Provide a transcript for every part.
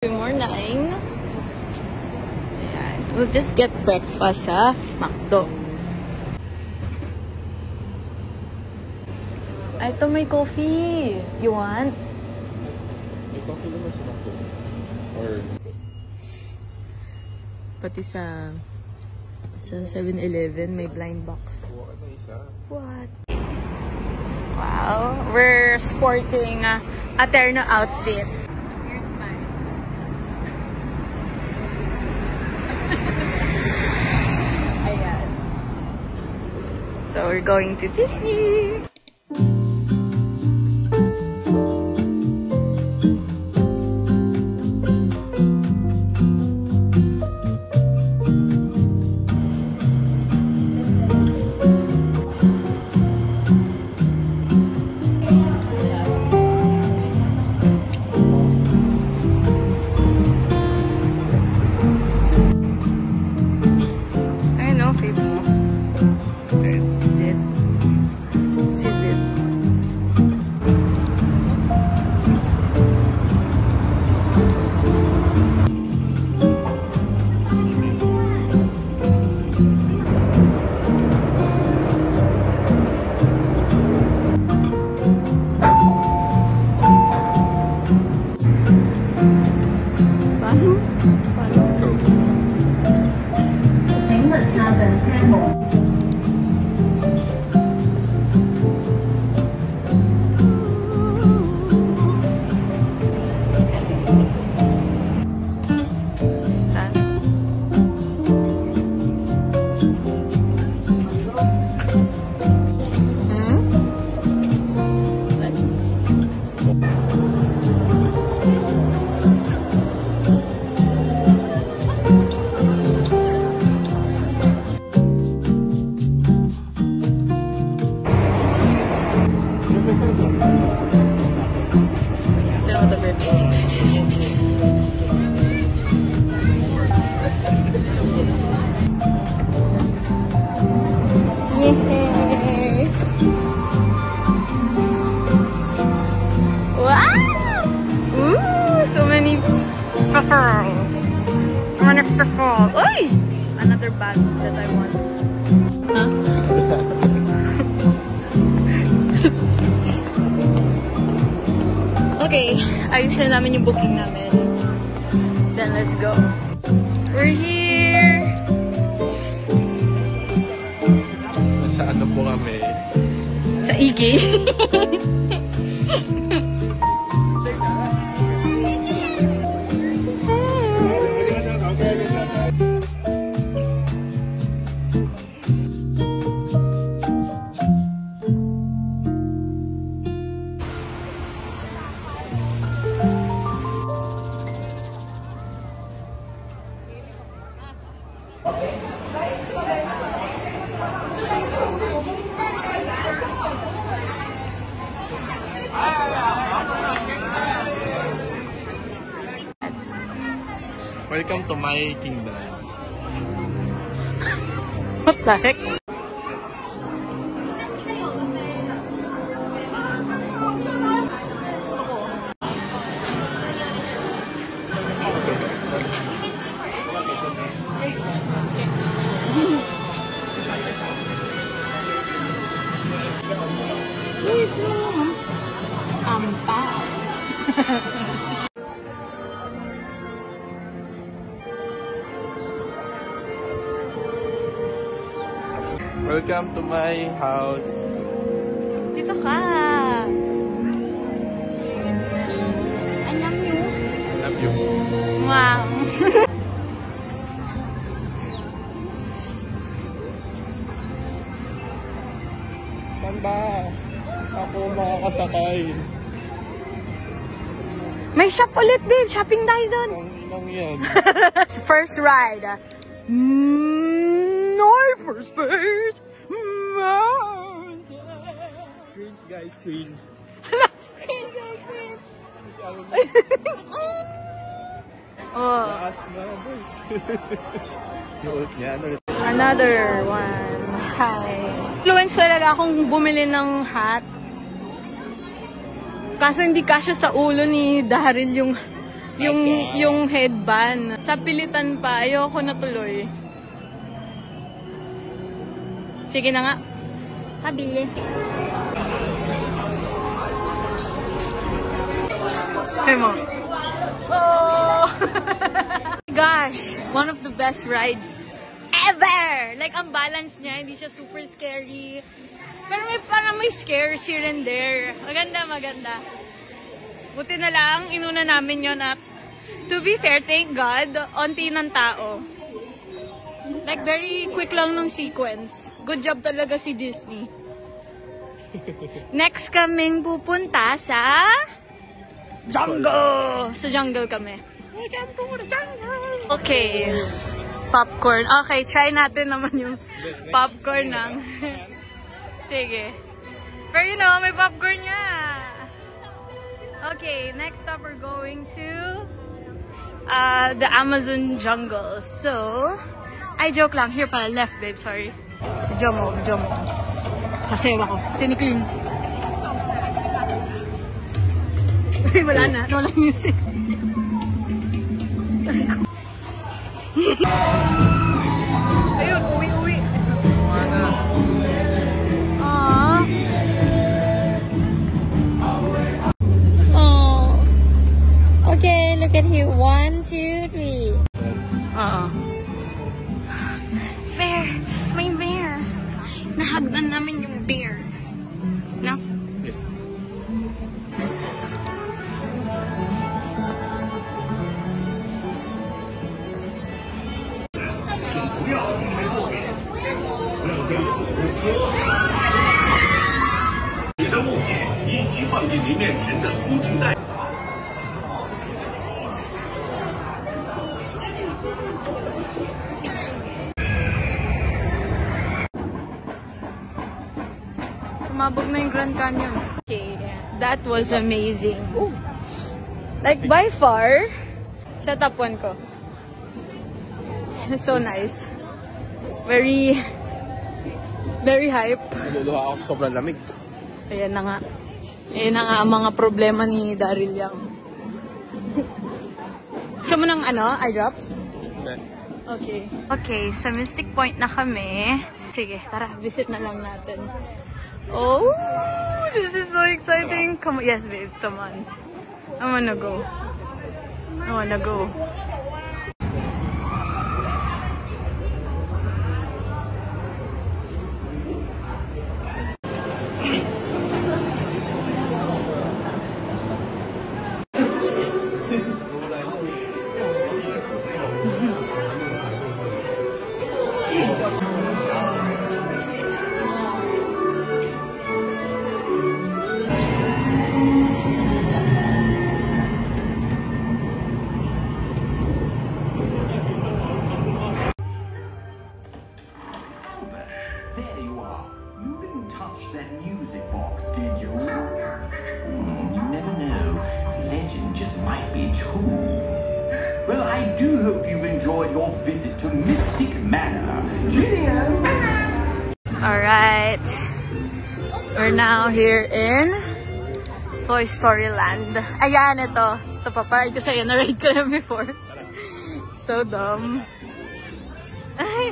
Good morning. Ayan. We'll just get breakfast sa McDo. Ito may coffee. You want? May coffee naman sa McDo. Or... Pati sa 7-Eleven may blind box. What? Wow. We're sporting a terno outfit. So we're going to Disney. I know people. Oy! Another bag that I want. Huh? Okay, ayos na namin yung booking namin. Then let's go. We're here! Nasa ano po kami? Sa Iggy. Welcome to my kingdom. What the heck? Welcome to my house. Dito ka. I love you. Love you. Wow. Saan ba? Ako makakasakay. May shop ulit, babe. Shopping tayo doon. Ang inang yan. First ride. Hyperspace Mountain. Cringe guys, cringe. Cringe. Oh. Asma, boys. Suot niya. Another one. Hi. Influence talaga akong bumili ng hat. Kaso hindi kasya sa ulo ni Daryl yung headband. Sa pilitan pa, ayoko na tuloy. Sige na nga. Habili. Hey mo. Oh! Gosh, one of the best rides ever! Like, ang balance niya, hindi siya super scary. Pero parang may scares here and there. Maganda, maganda. Buti na lang, inuna namin yun at to be fair, thank God, onti ng tao. Like, very quick lang ng sequence. Good job talaga si Disney. Next kaming pupunta sa jungle! Sa jungle kami. Okay. Popcorn. Okay, try natin naman yung popcorn ng... Sige. Pero you know, may popcorn nga. Okay, next stop we're going to the Amazon jungle. So, ay joke lang. Here pala, left babe, sorry. Video mo. Sasayaw ako. Tinikling. Uy, wala na. Walang music. Ayun, uwi. Aww. Oh. Okay, look at here. 1, 2, 3. Bear. May bear. Nahagdan namin yung bear. No? Yes. Sumabog na yung Grand Canyon. Okay, that was amazing. Like by far, sa top 1 ko. So nice. Very hype. Naluluha ako sa sobrang lamig. Ayan na nga. Ayan na nga ang mga problema ni Daryl Yang. Gusto mo ng eye drops? Okay. Okay, sa Mystic Point na kami. Sige, tara, visit na lang natin. Oh, this is so exciting. Come on. Yes, babe, come on. I wanna go. Well, I do hope you've enjoyed your visit to Mystic Manor. Cheerio! Alright. We're now here in Toy Story Land. Ayan, ito. Ito pa, parang ito sa'yo. Na-ride ko na before. So dumb. Ay,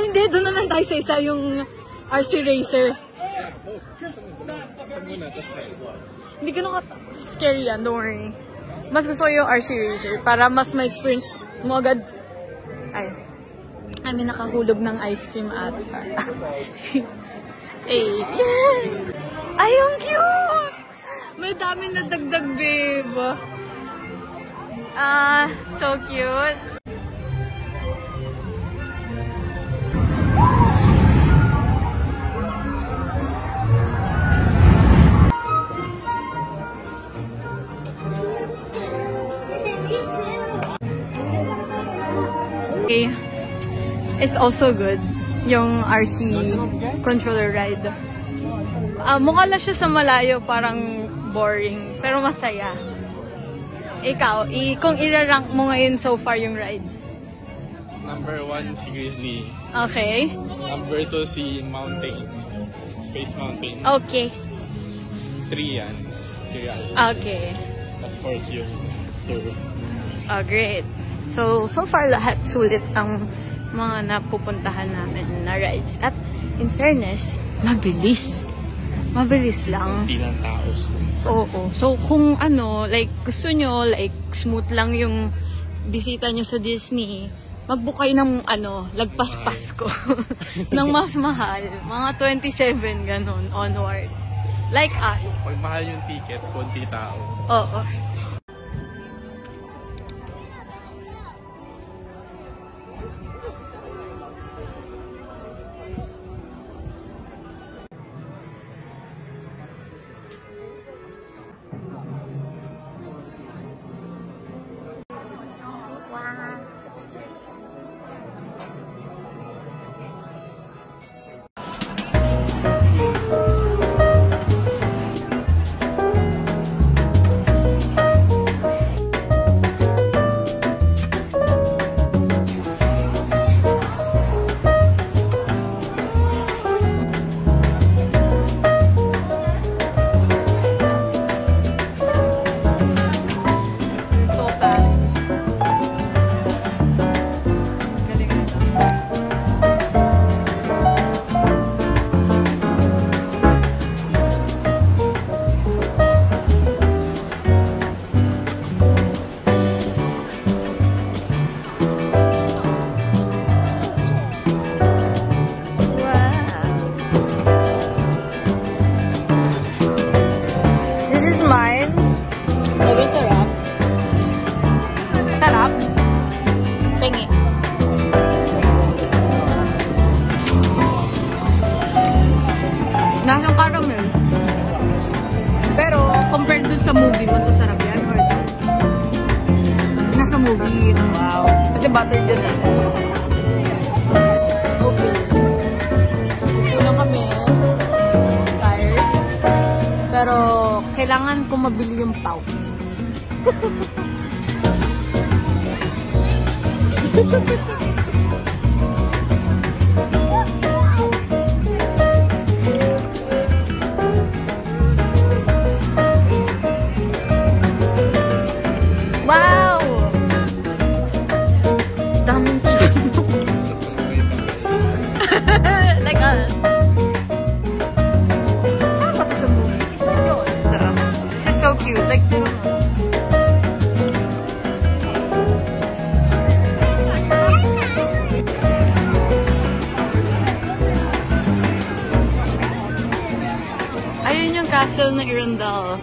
hindi. Doon naman tayo sa isa yung RC Racer. Hindi ka scary yan, don't worry. Mas gusto ko yung RC Racer para mas ma-experience mo agad. Ay, kami nakahulog ng ice cream ata. Ay, ay, ang cute! May dami na dagdag, babe. So cute. Okay. It's also good, yung RC controller ride. Mukha lang siya sa malayo, parang boring, pero masaya. Ikaw, kung irarank mo ngayon so far yung rides? Number 1 si Grizzly. Okay. Number 2 si Mountain. Space Mountain. Okay. 3 yan. curiosity. Okay. Tapos 4th yung tour. Oh, great. So far lahat sulit ang mga napupuntahan namin na rides. At in fairness, mabilis. Mabilis lang. Hindi ng taos. Oo. So kung ano, like gusto nyo, like smooth lang yung bisita nyo sa Disney, mag-book kayo ng lagpas Pasko. ng mas mahal. Mga 27 ganun onwards. Like us. Pag mahal yung tickets, konti tao. Oo. Nasang caramel. Pero, compared dun sa movie, mas masarap yan. Or nasa movie. Wow. Kasi buttered yun eh. Okay. Okay lang kami. Tired. Pero, kailangan ko mabili yung pouch. Wow! Daming like us. Saan ba ito sa movie? Isa yun. This is so cute. Like, ayun yung castle ng Arendelle.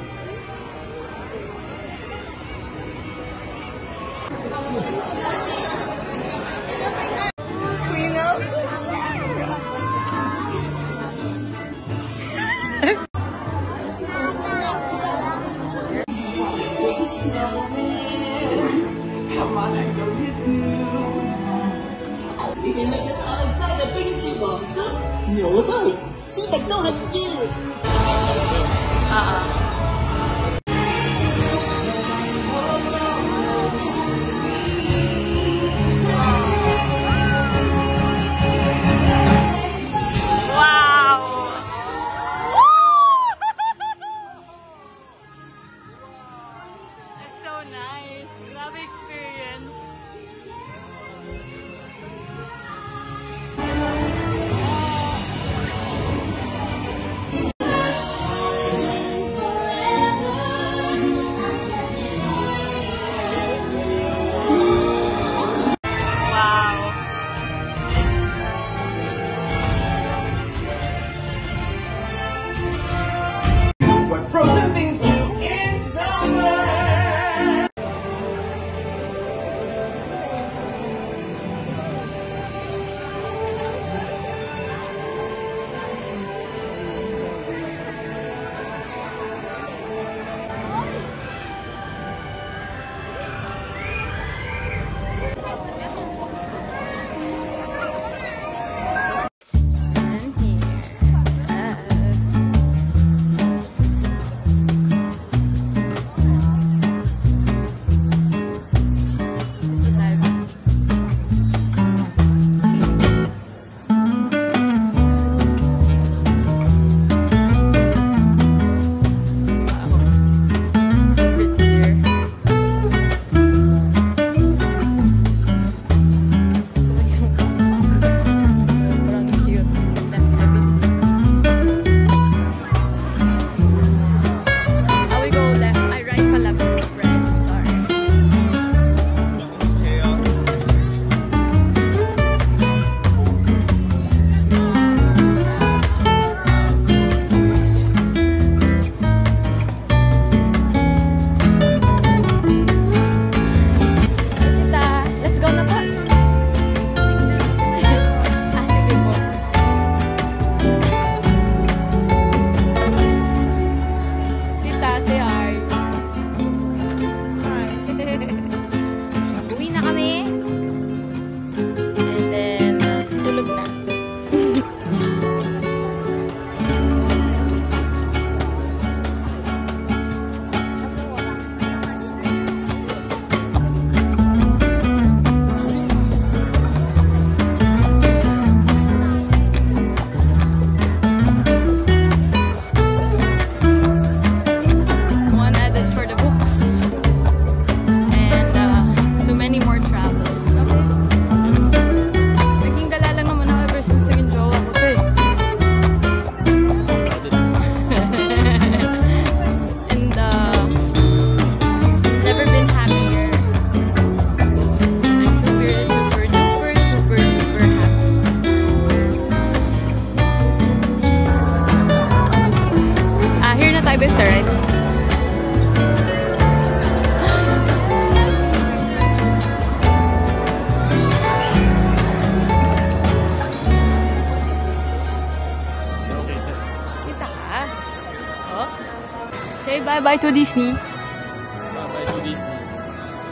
bye-bye to Disney. Bye-bye to Disney.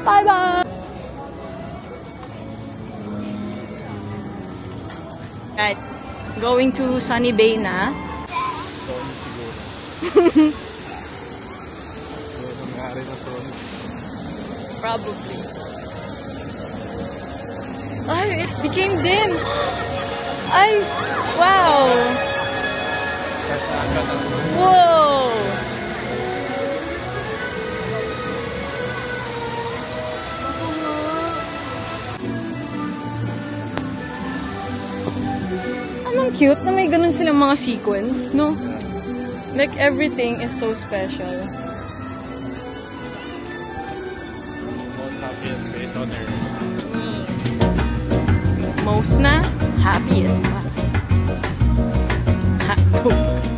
Bye-bye! Right. Going to Sunny Bay na. Probably. Ay, it became dim. Ay, wow. Whoa. Anong cute na may ganun silang mga sequence, no? Like everything is so special. Most happiest place on earth. Most na happiest pa. Hotdog.